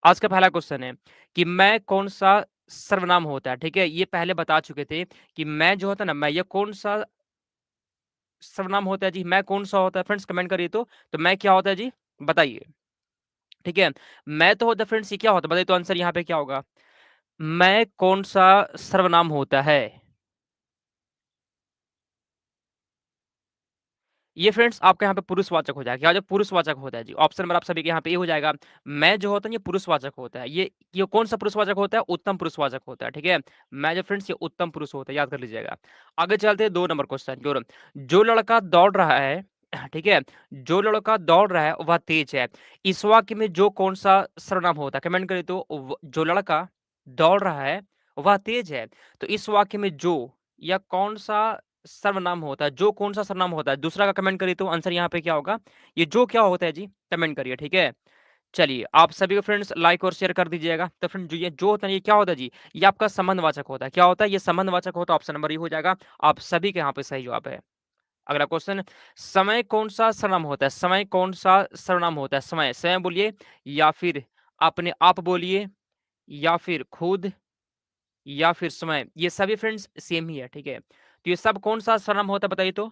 आज का पहला क्वेश्चन है कि मैं कौन-सा सर्वनाम होता है, ठीक है? ये पहले बता चुके थे कि मैं जो होता है ना, मैं ये कौन-सा सर्वनाम होता है जी? मैं कौन-सा होता है? फ्रेंड्स कमेंट करिए तो। तो मैं क्या होता है जी? बताइए, ठीक है? मैं तो होता है फ्रेंड्स ये क्या होता है? बताइए तो आंसर यहाँ पे क्या होगा? मैं कौन-सा सर्वनाम होता है? ये फ्रेंड्स आपका यहाँ पे पुरुषवाचक हो जाएगा। क्या हो जाए पुरुषवाचक होता है जी। ऑप्शन नंबर आप सभी के यहाँ पे ये हो जाएगा। मैं जो होता है ये पुरुषवाचक होता है। ये कौन-सा पुरुषवाचक होता है? उत्तम पुरुषवाचक होता है, ठीक है? मैं जो फ्रेंड्स ये उत्तम पुरुष होता है, याद कर लीजिएगा। आगे चलते हैं 2 नंबर क्वेश्चन की ओर। जो लड़का दौड़ रहा है, ठीक है? जो लड़का दौड़ रहा है वह तेज है। इस वाक्य में जो कौन-सा सर्वनाम होता है? कमेंट करिए तो जो लड़का दौड़ रहा है वह तेज है। तो इस वाक्य में जो या कौन-सा सर्वनाम होता है, जो कौन-सा सर्वनाम होता है? दूसरा का कमेंट करिए तो आंसर यहाँ पे क्या होगा? ये जो क्या होता है जी? कमेंट करिए, ठीक है? चलिए, आप सभी को फ्रेंड्स लाइक और शेयर कर दीजिएगा। तो फ्रेंड जो होता है ये क्या होता है जी? ये आपका संबंधवाचक होता है। क्या होता है? ये संबंधवाचक होता है, ऑप्शन नंबर ए हो जाएगा। आप सभी के यहाँ पे सही जवाब है। अगला क्वेश्चन, समय कौन-सा सर्वनाम होता है? समय कौन-सा सर्वनाम होता है? समय, स्वयं बोलिए या फिर अपने आप बोलिए या फिर खुद या फिर समय। ये सभी फ्रेंड्स सेम ही है, ठीक है? तो ये सब कौन-सा सर्वनाम होता है बताइए तो?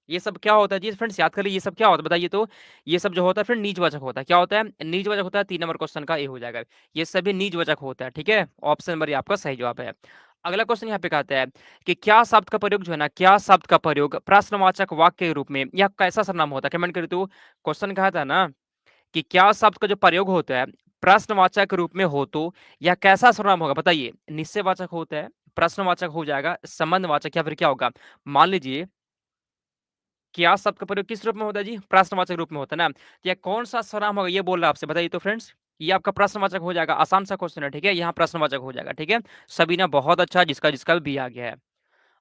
ये सब क्या होता है जी? फ्रेंड्स याद करिए ये सब क्या होता है बताइए तो? ये सब जो होता है फिर निजवाचक होता है। क्या होता है? निजवाचक होता है 3 नंबर क्वेश्चन का ए हो जाएगा। ये सभी निजवाचक होता है, ठीक है? ऑप्शन नंबर ये आपका सही जवाब है। अगला क्वेश्चन यहाँ पे कहता है कि क्या शब्द का प्रयोग जो है ना, क्या शब्द का प्रयोग प्रश्नवाचक वाक्य के रूप में या कैसा सर्वनाम होता है? कमेंट करिए तो क्वेश्चन कहा था ना कि क्या शब्द का जो प्रयोग होता है प्रश्नवाचक रूप में हो तो या कैसा सर्वनाम होगा बताइए? निश्चयवाचक होता है, प्रश्नवाचक हो जाएगा, संबंधवाचक या फिर क्या होगा? मान लीजिए क्या शब्द का प्रयोग किस रूप में होता है जी? प्रश्नवाचक रूप में होता है ना? या कौन-सा सर्वनाम होगा ये बोल रहा है आपसे बताइए तो फ्रेंड्स? ये आपका प्रश्नवाचक हो जाएगा, आसान सा क्वेश्चन है, ठीक है? यहाँ प्रश्नवाचक हो जाएगा, ठीक है? सबीना बहुत अच्छा जिसका भी आ गया है।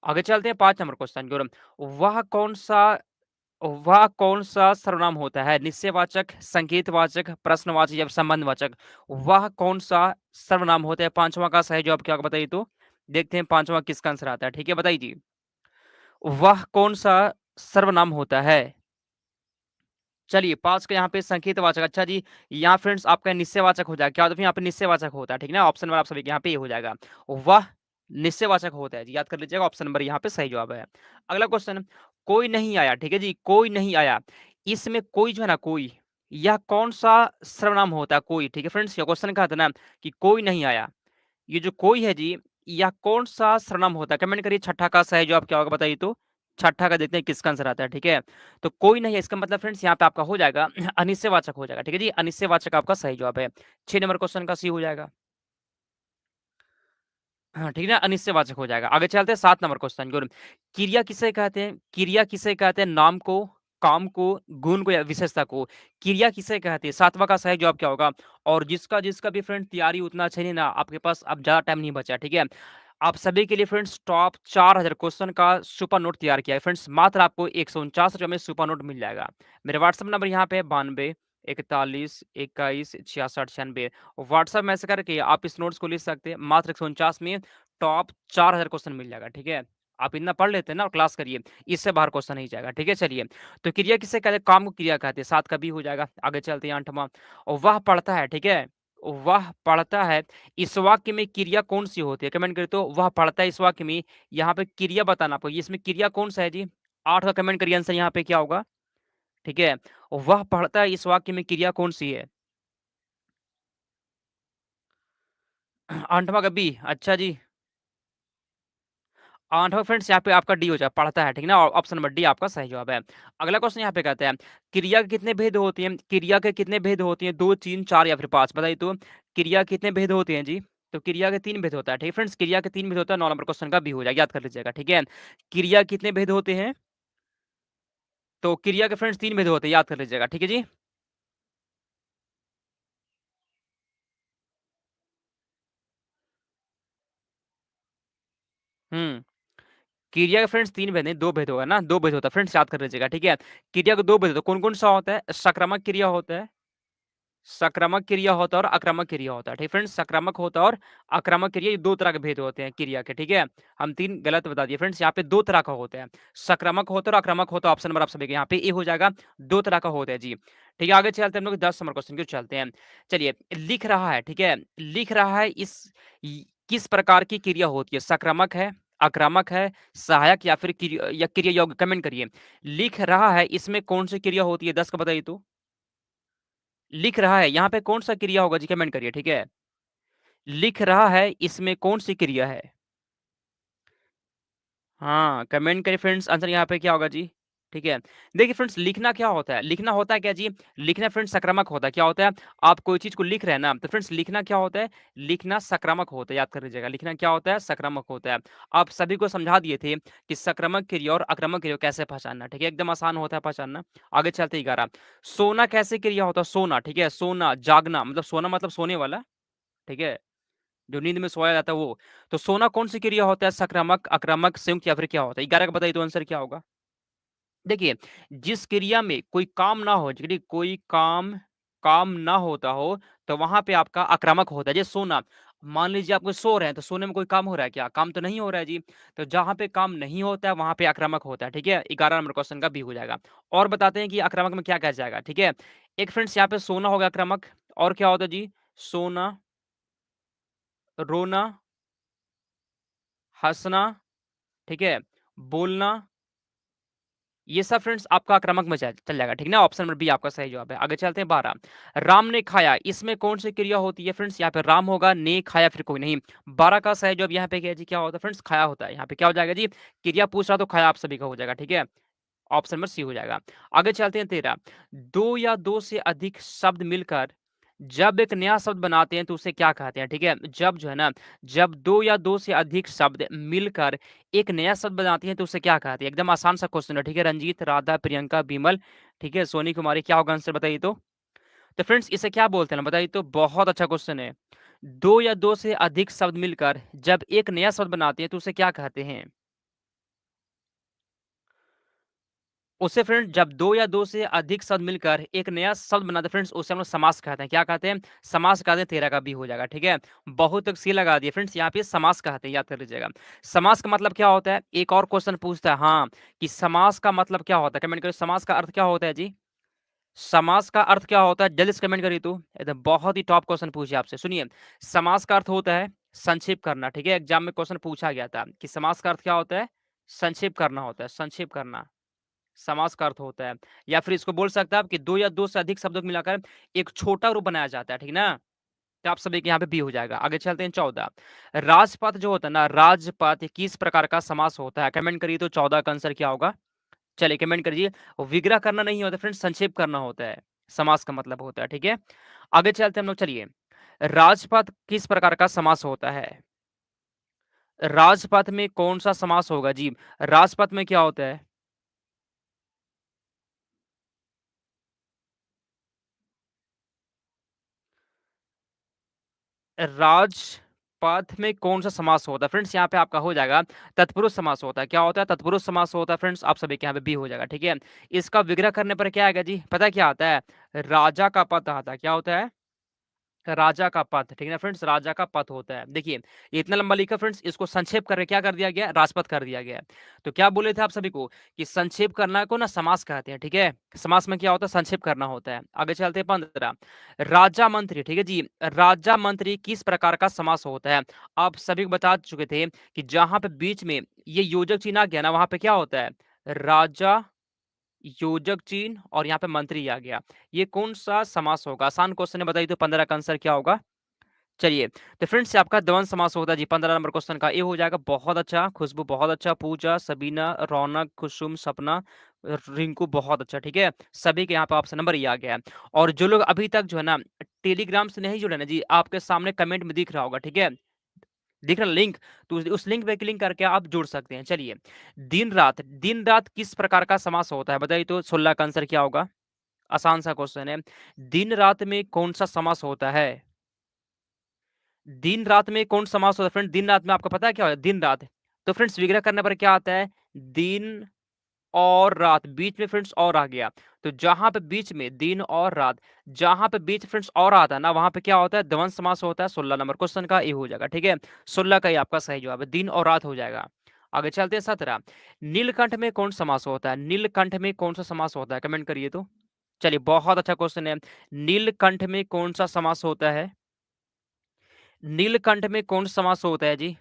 आगे चलते हैं 5 नंबर क्वेश्चन की ओर। वह कौन-सा वह कौन-सा सर्वनाम होता है? निश्चयवाचक, संकेतवाचक, प्रश्नवाचक या संबंधवाचक? वह कौन-सा सर्वनाम होता है? 5वां का सही जवाब क्या होगा बताइए तो? देखते हैं 5वां किसका आंसर आता है, ठीक है? बताइए जी। वह कौन-सा सर्वनाम होता है? चलिए 5 का यहाँ पे संकेतवाचक अच्छा जी, यहाँ फ्रेंड्स आपका निश्चयवाचक हो जाएगा। क्या होता है? यहाँ पे निश्चयवाचक होता है, ठीक है ना? ऑप्शन नंबर आप सभी के यहाँ पे ये हो जाएगा। वह निश्चयवाचक होता है जी, याद कर लीजिएगा ऑप्शन नंबर यहाँ पे सही जवाब है। अगला क्वेश्चन, कोई नहीं आया, ठीक है जी? कोई नहीं आया। इसमें कोई जो है ना कोई, यह कौन-सा सर्वनाम होता है कोई? ठीक है फ्रेंड्स? ये क्वेश्चन कहा था ना कि कोई नहीं आया। ये जो कोई है जी, यह कौन-सा सर्वनाम होता है? कमेंट करिए छठा का सही जवाब क्या होगा बताइए तो? छठा का देखते हैं किसका आंसर आता है, ठीक है? तो कोई नहीं है इसका मतलब फ्रेंड्स यहाँ पे आपका हो जाएगा अनिश्चयवाचक हो जाएगा, ठीक है जी? अनिश्चयवाचक आपका सही जवाब है। 6 नंबर क्वेश्चन का सी हो जाएगा। हाँ, ठीक है ना? अनिश्चयवाचक हो जाएगा। आगे चलते हैं 7 नंबर क्वेश्चन की ओर। क्रिया किसे कहते हैं? क्रिया किसे कहते हैं? नाम को, काम को, गुण को या विशेषता को? क्रिया किसे कहते हैं? 7वां का सही जवाब क्या होगा? और जिसका भी फ्रेंड तैयारी उतना अच्छा नहीं ना, आपके पास अब ज़्यादा टाइम नहीं बचा है, ठीक है? आप सभी के लिए फ्रेंड्स टॉप 4000 क्वेश्चन का सुपर नोट तैयार किया है। फ्रेंड्स मात्र आपको ₹149 में सुपर नोट मिल जाएगा। मेरे व्हाट्सएप नंबर यहाँ पे है 92 41 21 66 96। व्हाट्सएप मैसेज करके आप इस नोट्स को लिख सकते हैं। मात्र 149 में टॉप 4000 क्वेश्चन मिल जाएगा, ठीक है? आप इतना पढ़ लेते हैं ना और क्लास करिए, इससे बाहर क्वेश्चन नहीं जाएगा, ठीक है? चलिए, तो क्रिया किसे कहते हैं? काम को क्रिया कहते हैं, 7 का बी हो जाएगा। आगे चलते हैं 8वां, वह पढ़ता है, ठीक है? वह पढ़ता है, इस वाक्य में क्रिया कौन-सी होती है? कमेंट करिए तो वह पढ़ता है इस वाक्य में, यहाँ पे क्रिया बताना आपको, इसमें क्रिया कौन-सा है जी? 8 का कमेंट करिए आंसर यहाँ पे क्या होगा? ठीक है? वह पढ़ता है इस वाक्य में क्रिया कौन-सी है? 8वां का बी, अच्छा जी। 8वां फ्रेंड्स यहाँ पे आपका डी हो जाए पढ़ता है, ठीक है ना? और ऑप्शन नंबर डी आपका सही जवाब है। अगला क्वेश्चन यहाँ पे कहते हैं, क्रिया के कितने भेद होती हैं? क्रिया के कितने भेद होती हैं? 2, 3, 4 या फिर 5 बताइए तो? क्रिया के कितने भेद होते हैं जी? तो क्रिया के 3 भेद होता है, ठीक है फ्रेंड्स? क्रिया के 3 भेद होता है, 9 नंबर क्वेश्चन का बी हो जाएगा, याद कर लीजिएगा, ठीक है? क्रिया के कितने भेद होते हैं? तो क्रिया के फ्रेंड्स 3 भेद होते हैं, याद कर लीजिएगा, ठीक है जी? हुँ। क्रिया के फ्रेंड्स 3 भेद नहीं, 2 भेद होगा ना, 2 भेद होता है, फ्रेंड्स याद कर लीजिएगा, ठीक है? क्रिया के 2 भेद होते हैं, कौन-कौन सा होता है? सकारात्मक क्रिया होता है सक्रामक क्रिया होता है और आक्रामक क्रिया होता है, ठीक फ्रेंड्स? सक्रामक होता है और आक्रामक क्रिया, ये 2 तरह के भेद होते हैं क्रिया के, ठीक है? हम 3 गलत बता दिए फ्रेंड्स, यहाँ पे 2 तरह का होता है। सक्रामक होता है और आक्रामक होता है, ऑप्शन नंबर आप सभी के यहाँ पे ए हो जाएगा, 2 तरह का होता है जी। ठीक है, आगे चलते हैं हम लोग 10 नंबर क्वेश्चन की ओर चलते हैं। चलिए, लिख रहा है, ठीक है? लिख रहा है किस प्रकार की क्रिया होती है? सक्रामक है, आक्रामक है, सहायक या फिर या क्रिया योग्य? कमेंट करिए। लिख रहा है, इसमें कौन-सी क्रिया होती है? 10 का बताइए तो? लिख रहा है, यहाँ पे कौन-सा क्रिया होगा जी? कमेंट करिए, ठीक है? लिख रहा है, इसमें कौन-सी क्रिया है? हाँ, कमेंट करिए फ्रेंड्स, आंसर यहाँ पे क्या होगा जी? ठीक है। देखिए फ्रेंड्स, लिखना क्या होता है? लिखना होता है क्या जी? लिखना फ्रेंड्स सक्रामक होता है। क्या होता है? आप कोई चीज़ को लिख रहे हैं ना, तो फ्रेंड्स लिखना क्या होता है? लिखना सक्रामक होता है, याद कर लीजिएगा। लिखना क्या होता है? सक्रामक होता है। आप सभी को समझा दिए थे कि सक्रामक क्रिया और आक्रामक क्रिया कैसे पहचानना, ठीक है? एकदम आसान होता है पहचानना। आगे चलते 11, सोना कैसे क्रिया होता है? सोना, ठीक है? सोना, जागना, मतलब सोना मतलब सोने वाला, ठीक है? जो नींद में सोया जाता है वो। तो सोना कौन-सी क्रिया होता है? सक्रामक, आक्रामक, संयुक्त या फिर क्या होता है? 11 का बताइए तो आंसर क्या होगा? देखिए, जिस क्रिया में कोई काम ना हो, यदि कोई काम काम ना होता हो, तो वहाँ पे आपका आक्रामक होता है। जैसे सोना, मान लीजिए आप कोई सो रहे हैं, तो सोने में कोई काम हो रहा है क्या? काम तो नहीं हो रहा है जी। तो जहाँ पे काम नहीं होता है, वहाँ पे आक्रामक होता है, ठीक है? 11 नंबर क्वेश्चन का बी हो जाएगा। और बताते हैं कि आक्रामक में क्या कहा जाएगा, ठीक है? एक फ्रेंड्स यहाँ पे सोना हो गया आक्रामक, और क्या होता है जी? सोना, रोना, हँसना, ठीक है? बोलना, ये सब फ्रेंड्स आपका आक्रामक में चल जाएगा, ठीक है ना? ऑप्शन नंबर बी आपका सही जवाब है। आगे चलते हैं 12, राम ने खाया, इसमें कौन-सी क्रिया होती है फ्रेंड्स? यहाँ पे राम होगा, ने खाया फिर कोई नहीं। 12 का सही जवाब यहाँ पे क्या है जी? क्या होता है फ्रेंड्स? खाया होता है। यहाँ पे क्या हो जाएगा जी? क्रिया पूछ रहा तो खाया आप सभी का हो जाएगा, ठीक है? ऑप्शन नंबर सी हो जाएगा। आगे चलते हैं 13, 2 या 2 से अधिक शब्द मिलकर जब एक नया शब्द बनाते हैं तो उसे क्या कहते हैं? ठीक है? जब जो है ना, जब 2 या 2 से अधिक शब्द मिलकर एक नया शब्द बनाते हैं तो उसे क्या कहते हैं? एकदम आसान सा क्वेश्चन है, ठीक है? रंजीत, राधा, प्रियंका, विमल, ठीक है? सोनी कुमारी, क्या होगा आंसर बताइए तो? तो फ्रेंड्स इसे क्या बोलते हैं ना बताइए तो? बहुत अच्छा क्वेश्चन है। 2 या 2 से अधिक शब्द मिलकर जब एक नया शब्द बनाते हैं तो उसे क्या कहते हैं? उसे फ्रेंड जब 2 या 2 से अधिक शब्द मिलकर एक नया शब्द बनाते हैं फ्रेंड्स, उसे हम लोग समास कहते हैं। क्या कहते हैं? समास कहते हैं, 13 का बी हो जाएगा, ठीक है? बहुत सी लगा दिए फ्रेंड्स, यहाँ पे समास कहते हैं, याद कर लीजिएगा। समास का मतलब क्या होता है? एक और क्वेश्चन पूछता है हाँ, कि समास का मतलब क्या होता है? कमेंट करिए, समास का अर्थ क्या होता है जी? समास का अर्थ क्या होता है? जल्दी से कमेंट करिए तो। एकदम बहुत ही टॉप क्वेश्चन पूछे आपसे। सुनिए, समास का अर्थ होता है संक्षेप करना, ठीक है? एग्जाम में क्वेश्चन पूछा गया था कि समास का अर्थ क्या होता है? संक्षेप करना होता है, संक्षेप करना। समास का अर्थ होता है, या फिर इसको बोल सकते हैं आप कि 2 या 2 से अधिक शब्दों को मिलाकर एक छोटा रूप बनाया जाता है, ठीक ना? तो आप सभी के यहाँ पे बी हो जाएगा। आगे चलते हैं 14, राजपथ जो होता है ना, राजपथ किस प्रकार का समास होता है? कमेंट करिए तो 14 का आंसर क्या होगा? चलिए कमेंट करिए। विग्रह करना नहीं होता फ्रेंड्स, संक्षेप करना होता है। समास का मतलब होता है, ठीक है? आगे चलते हैं हम लोग, चलिए। राजपथ किस प्रकार का समास होता है? राजपथ में कौन-सा समास होगा जी? राजपथ में क्या होता है? राजपथ में कौन-सा समास होता है? फ्रेंड्स यहाँ पे आपका हो जाएगा तत्पुरुष समास होता है। क्या होता है? तत्पुरुष समास होता है फ्रेंड्स, आप सभी के यहाँ पे बी हो जाएगा, ठीक है? इसका विग्रह करने पर क्या आएगा जी? पता है क्या आता है? राजा का पद आता है। क्या होता है? राजा का पद, ठीक है ना फ्रेंड्स? राजा का पद होता है। देखिए, ये इतना लंबा लिखा फ्रेंड्स, इसको संक्षेप करके क्या कर दिया गया? राजपद कर दिया गया है। तो क्या बोले थे आप सभी को कि संक्षेप करना को ना समास कहते हैं, ठीक है? समास में क्या होता है? संक्षेप करना होता है। आगे चलते हैं 15, राजा मंत्री, ठीक है जी? राजा मंत्री किस प्रकार का समास होता है? आप सभी को बता चुके थे कि जहाँ पे बीच में ये योजक चिन्ह आ गया ना, वहाँ पे क्या होता है? राजा, योजक चिन्ह और यहाँ पे मंत्री आ गया। ये कौन-सा समास होगा? आसान क्वेश्चन है, बताइए तो 15 का आंसर क्या होगा? चलिए, तो फ्रेंड्स ये आपका द्वंद्व समास होता है जी, 15 नंबर क्वेश्चन का ए हो जाएगा। बहुत अच्छा, खुशबू बहुत अच्छा, पूजा, सबीना, रौनक, कुसुम, सपना, रिंकू बहुत अच्छा, ठीक है? सभी के यहाँ पे ऑप्शन नंबर ये आ गया है। और जो लोग अभी तक जो है ना टेलीग्राम से नहीं जुड़े ना जी, आपके सामने कमेंट में दिख रहा होगा, ठीक है? दिख रहा है लिंक, तो उस लिंक पे क्लिक करके आप जुड़ सकते हैं। चलिए, दिन-रात, दिन-रात किस प्रकार का समास होता है? बताइए तो 16 का आंसर क्या होगा? आसान सा क्वेश्चन है। दिन-रात में कौन-सा समास होता है? दिन-रात में कौन समास होता है फ्रेंड? दिन-रात में आपको पता है क्या होता है? दिन-रात। तो फ्रेंड्स विग्रह करने पर क्या आता है? दिन और रात, बीच में फ्रेंड्स और आ गया। तो जहाँ पे बीच में दिन और रात, जहाँ पे बीच फ्रेंड्स और आता है ना, वहाँ पे क्या होता है? द्वंद्व समास होता है। 16 नंबर क्वेश्चन का ये हो जाएगा, ठीक है? 16 का ये आपका सही जवाब है, दिन और रात हो जाएगा। आगे चलते हैं 17। नीलकंठ में कौन समास होता है? नीलकंठ में कौन-सा समास होता है? कमेंट करिए तो। चलिए, बहुत अच्छा क्वेश्चन है। नीलकंठ में कौन-सा समास होता है? नीलकंठ में कौन समास होता है जी?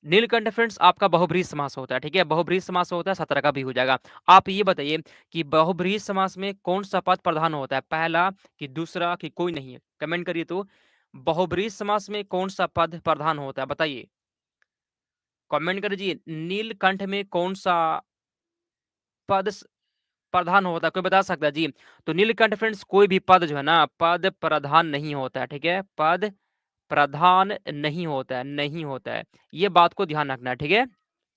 नीलकंठ फ्रेंड्स आपका बहुब्रीहि समास होता है, ठीक है? बहुब्रीहि समास होता है, 17 का भी हो जाएगा। आप ये बताइए कि बहुब्रीहि समास में कौन-सा पद प्रधान होता है? पहला कि दूसरा कि कोई नहीं है? कमेंट करिए तो। बहुब्रीहि समास में कौन-सा पद प्रधान होता है? बताइए। कमेंट करिए। नीलकंठ में कौन-सा पद प्रधान होता है? कोई बता सकता है जी? तो नीलकंठ फ्रेंड्स कोई भी पद जो है ना, पद प्रधान नहीं होता है, ठीक है? पद प्रधान नहीं होता है, नहीं होता है। ये बात को ध्यान रखना है, ठीक है?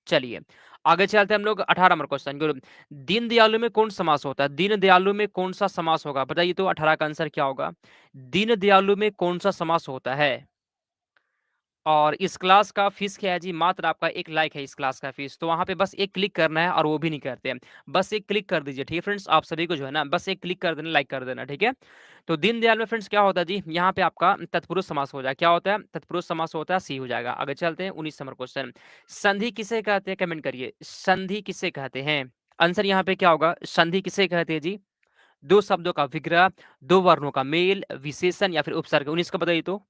चलिए, आगे चलते हैं हम लोग 18 नंबर क्वेश्चन की ओर। दीन दयालु में कौन समास होता है? दीन दयालु में कौन-सा समास होगा? बताइए तो 18 का आंसर क्या होगा? दीन दयालु में कौन-सा समास होता है? और इस क्लास का फ़ीस क्या है जी? मात्र आपका 1 लाइक है इस क्लास का फ़ीस। तो वहाँ पे बस एक क्लिक करना है और वो भी नहीं करते हैं। बस एक क्लिक कर दीजिए, ठीक है फ्रेंड्स? आप सभी को जो है ना, बस एक क्लिक कर देना, लाइक कर देना, ठीक है? तो दीनदयाल में फ्रेंड्स क्या होता है जी? यहाँ पे आपका तत्पुरुष समास हो जाएगा। क्या होता है? तत्पुरुष समास होता है, सी हो जाएगा। आगे चलते हैं 19 नंबर क्वेश्चन। संधि किसे कहते हैं? कमेंट करिए। संधि किसे कहते हैं? आंसर यहाँ पे क्या होगा? संधि किसे कहते हैं जी? 2 शब्दों का विग्रह, 2 वर्णों का मेल, विशेषण या फिर उपसर्ग। 19 का बताइए तो?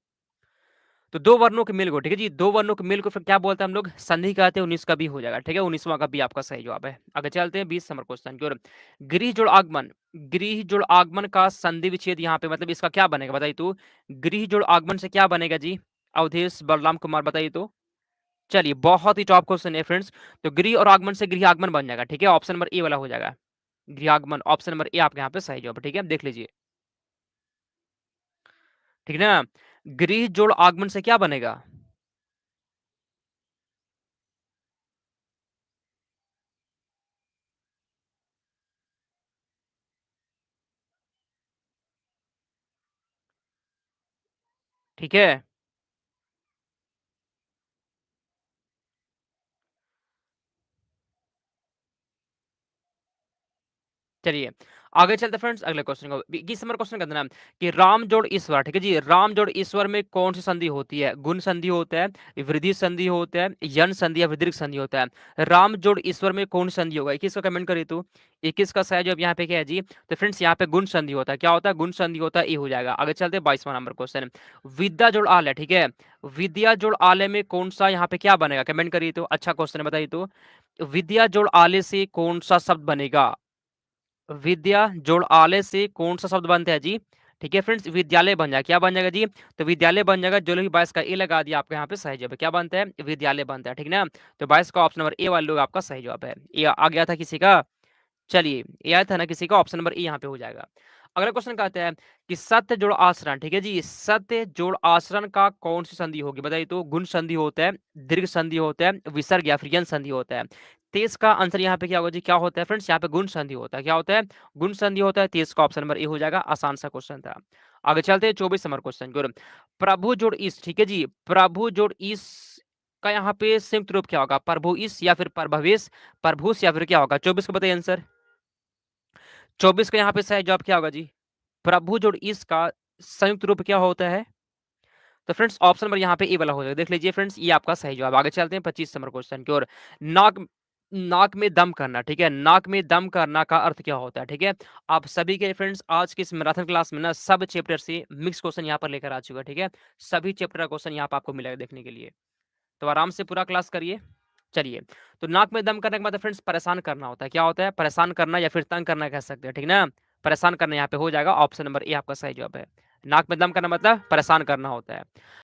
तो 2 वर्णों के मेल को, ठीक है जी? 2 वर्णों के मेल को फिर क्या बोलते हैं हम लोग? संधि कहते हैं। 19 का भी हो जाएगा, ठीक है? 19वां का भी आपका सही जवाब है। आगे चलते हैं 20 नंबर क्वेश्चन की ओर। गृह जोड़ आगमन, गृह जोड़ आगमन का संधि विच्छेद यहाँ पे मतलब इसका क्या बनेगा? बताइए तो? गृह जोड़ आगमन से क्या बनेगा जी? अवधेश बलराम कुमार बताइए तो? चलिए, बहुत ही टॉप क्वेश्चन है फ्रेंड्स। तो गृह और आगमन से गृह आगमन बन जाएगा, ठीक है? ऑप्शन नंबर ए वाला हो जाएगा। गृह आगमन, ऑप्शन नंबर ए आपके यहाँ पे सही जवाब है, ठीक है? देख लीजिए। ठीक है ना? गृह जोड़ आगमन से क्या बनेगा? ठीक है? चलिए, आगे चलते हैं फ्रेंड्स अगले क्वेश्चन को। 21 नंबर क्वेश्चन कहते हैं ना कि राम जोड़ ईश्वर, ठीक है जी? राम जोड़ ईश्वर में कौन-सी संधि होती है? गुण संधि होता है, वृद्धि संधि होता है, यण संधि या फिर दीर्घ संधि होता है। राम जोड़ ईश्वर में कौन संधि होगा? 21 का कमेंट करिए तो। 21 का सही जवाब यहाँ पे क्या है जी? तो फ्रेंड्स यहाँ पे गुण संधि होता है। क्या होता है? गुण संधि होता है, ए हो जाएगा। आगे चलते हैं 22वां नंबर क्वेश्चन। विद्या जोड़ आलय, ठीक है? विद्या जोड़ आलय में कौन-सा यहाँ पे क्या बनेगा? कमेंट करिए तो। अच्छा क्वेश्चन है, बताइए तो। विद्या जोड़ आलय से कौन-सा शब्द बनेगा? विद्या जोड़ आलय से कौन-सा शब्द बनता है जी? ठीक है फ्रेंड्स, विद्यालय बन जाएगा। क्या बन जाएगा जी? तो विद्यालय बन जाएगा। जो लोग 22 का ए लगा दिया आपके यहाँ पे सही जवाब है। क्या बनता है? विद्यालय बनता है, ठीक ना? तो 22 का ऑप्शन नंबर ए वाले लोग आपका सही जवाब है। ए आ गया था किसी का? चलिए, ये आया था ना किसी का? ऑप्शन नंबर ए यहाँ पे हो जाएगा। अगला क्वेश्चन कहता है कि सत्य जोड़ आचरण, ठीक है जी? सत्य जोड़ आचरण का कौन-सी संधि होगी? बताइए तो। गुण संधि होता है, दीर्घ संधि होता है, विसर्ग या फिर यण संधि होता है। 23 का आंसर यहाँ पे क्या होगा जी? क्या होता है फ्रेंड्स? यहाँ पे गुण संधि होता है। क्या होता है? गुण संधि होता है। 23 का ऑप्शन नंबर ए हो जाएगा। आसान सा क्वेश्चन था। आगे चलते हैं 24 नंबर क्वेश्चन की ओर। प्रभु जोड़ ईश, ठीक है जी? प्रभु जोड़ ईश का यहाँ पे संयुक्त रूप क्या होगा? प्रभुईश या फिर प्रभवेश, प्रभुष या फिर क्या होगा? 24 का बताइए आंसर। 24 का यहाँ पे सही जवाब क्या होगा जी? प्रभु जोड़ ईश का संयुक्त रूप क्या होता है? तो फ्रेंड्स ऑप्शन नंबर यहाँ पे ए वाला हो जाएगा। देख लीजिए फ्रेंड्स, ये आपका सही जवाब। आगे चलते हैं 25 नंबर क्वेश्चन की ओर। नाक नाक में दम करना, ठीक है? नाक में दम करना का अर्थ क्या होता है? ठीक है? आप सभी के फ्रेंड्स आज की इस मैराथन क्लास में ना सब चैप्टर से मिक्स क्वेश्चन यहाँ पर लेकर आ चुका है, ठीक है? सभी चैप्टर का क्वेश्चन यहाँ पे आपको मिलेगा देखने के लिए। तो आराम से पूरा क्लास करिए। चलिए, तो नाक में दम करने का मतलब फ्रेंड्स परेशान करना होता है। क्या होता है? परेशान करना या फिर तंग करना कह सकते हैं, ठीक ना? परेशान करना यहाँ पे हो जाएगा। ऑप्शन नंबर ए आपका सही जवाब है। नाक में दम करना मतलब परेशान करना होता है।